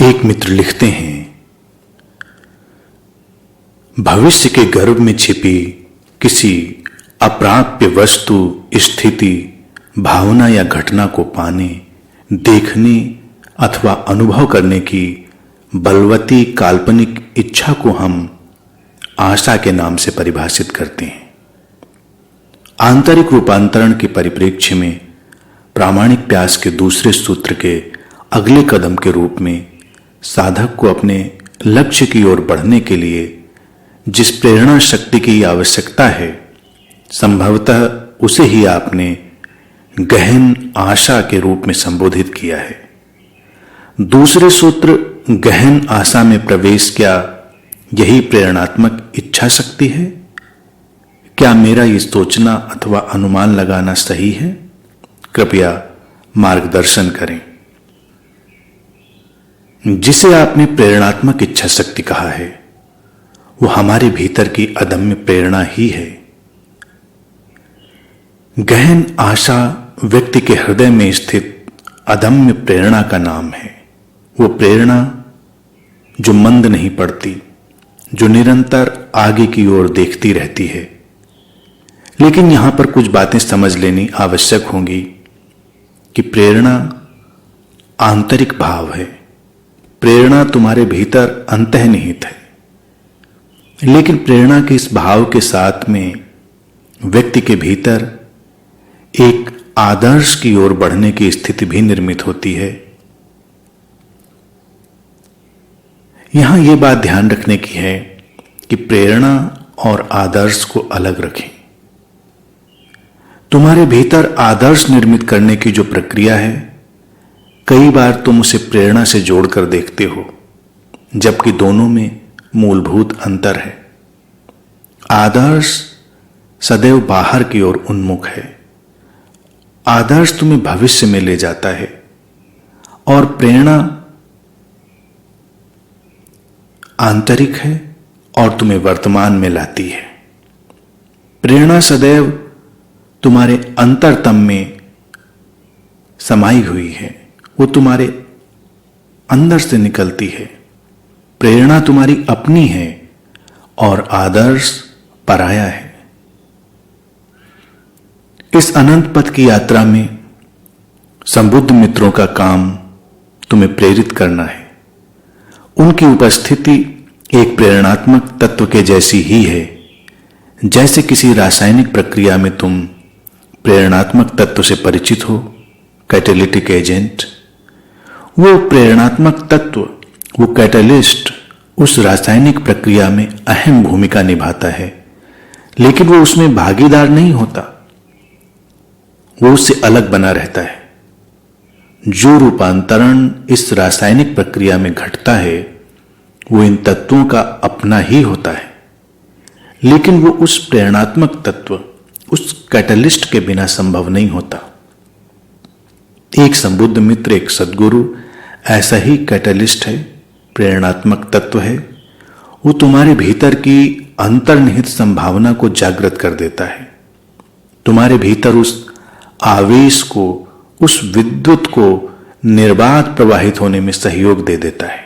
एक मित्र लिखते हैं, भविष्य के गर्भ में छिपी किसी अप्राप्य वस्तु, स्थिति, भावना या घटना को पाने, देखने अथवा अनुभव करने की बलवती काल्पनिक इच्छा को हम आशा के नाम से परिभाषित करते हैं। आंतरिक रूपांतरण के परिप्रेक्ष्य में प्रामाणिक प्रयास के दूसरे सूत्र के अगले कदम के रूप में साधक को अपने लक्ष्य की ओर बढ़ने के लिए जिस प्रेरणा शक्ति की आवश्यकता है, संभवतः उसे ही आपने गहन आशा के रूप में संबोधित किया है। दूसरे सूत्र गहन आशा में प्रवेश, क्या यही प्रेरणात्मक इच्छा शक्ति है? क्या मेरा ये सोचना अथवा अनुमान लगाना सही है? कृपया मार्गदर्शन करें। जिसे आपने प्रेरणात्मक इच्छा शक्ति कहा है, वो हमारे भीतर की अदम्य प्रेरणा ही है। गहन आशा व्यक्ति के हृदय में स्थित अदम्य प्रेरणा का नाम है। वो प्रेरणा जो मंद नहीं पड़ती, जो निरंतर आगे की ओर देखती रहती है। लेकिन यहां पर कुछ बातें समझ लेनी आवश्यक होंगी कि प्रेरणा आंतरिक भाव है। प्रेरणा तुम्हारे भीतर अंतर्निहित है, लेकिन प्रेरणा के इस भाव के साथ में व्यक्ति के भीतर एक आदर्श की ओर बढ़ने की स्थिति भी निर्मित होती है। यहां यह बात ध्यान रखने की है कि प्रेरणा और आदर्श को अलग रखें। तुम्हारे भीतर आदर्श निर्मित करने की जो प्रक्रिया है, कई बार तुम उसे प्रेरणा से जोड़कर देखते हो, जबकि दोनों में मूलभूत अंतर है। आदर्श सदैव बाहर की ओर उन्मुख है। आदर्श तुम्हें भविष्य में ले जाता है और प्रेरणा आंतरिक है और तुम्हें वर्तमान में लाती है। प्रेरणा सदैव तुम्हारे अंतरतम में समाई हुई है, वो तुम्हारे अंदर से निकलती है। प्रेरणा तुम्हारी अपनी है और आदर्श पराया है। इस अनंत पथ की यात्रा में संबुद्ध मित्रों का काम तुम्हें प्रेरित करना है। उनकी उपस्थिति एक प्रेरणात्मक तत्व के जैसी ही है, जैसे किसी रासायनिक प्रक्रिया में तुम प्रेरणात्मक तत्व से परिचित हो, कैटालिटिक एजेंट। वो प्रेरणात्मक तत्व, वो कैटालिस्ट उस रासायनिक प्रक्रिया में अहम भूमिका निभाता है, लेकिन वो उसमें भागीदार नहीं होता, वो उससे अलग बना रहता है। जो रूपांतरण इस रासायनिक प्रक्रिया में घटता है, वो इन तत्वों का अपना ही होता है, लेकिन वो उस प्रेरणात्मक तत्व, उस कैटालिस्ट के बिना संभव नहीं होता। एक संबुद्ध मित्र, एक सद्गुरु ऐसा ही कैटालिस्ट है, प्रेरणात्मक तत्व है। वो तुम्हारे भीतर की अंतर्निहित संभावना को जागृत कर देता है, तुम्हारे भीतर उस आवेश को, उस विद्युत को निर्बाध प्रवाहित होने में सहयोग दे देता है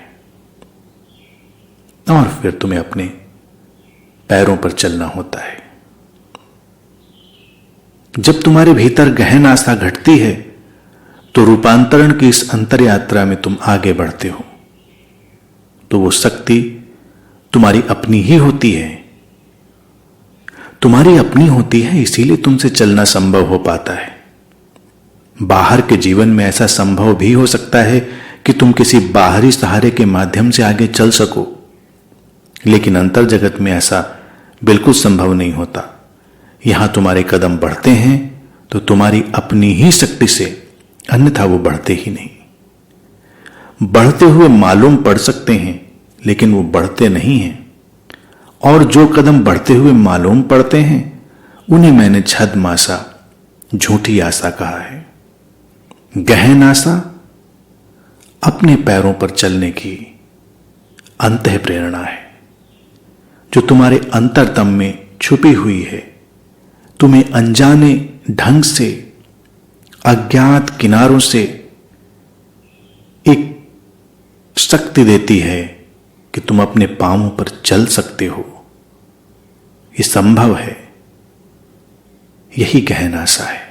और फिर तुम्हें अपने पैरों पर चलना होता है। जब तुम्हारे भीतर गहन आस्था घटती है, तो रूपांतरण की इस अंतर यात्रा में तुम आगे बढ़ते हो, तो वो शक्ति तुम्हारी अपनी ही होती है। तुम्हारी अपनी होती है, इसीलिए तुमसे चलना संभव हो पाता है। बाहर के जीवन में ऐसा संभव भी हो सकता है कि तुम किसी बाहरी सहारे के माध्यम से आगे चल सको, लेकिन अंतर जगत में ऐसा बिल्कुल संभव नहीं होता। यहां तुम्हारे कदम बढ़ते हैं तो तुम्हारी अपनी ही शक्ति से, अन्यथा वो बढ़ते ही नहीं। बढ़ते हुए मालूम पड़ सकते हैं, लेकिन वो बढ़ते नहीं हैं। और जो कदम बढ़ते हुए मालूम पड़ते हैं, उन्हें मैंने छद्म आशा, झूठी आशा कहा है। गहन आशा अपने पैरों पर चलने की अंतः प्रेरणा है, जो तुम्हारे अंतरतम में छुपी हुई है। तुम्हें अनजाने ढंग से, अज्ञात किनारों से एक शक्ति देती है कि तुम अपने पांवों पर चल सकते हो। ये संभव है, यही गहन आशा है।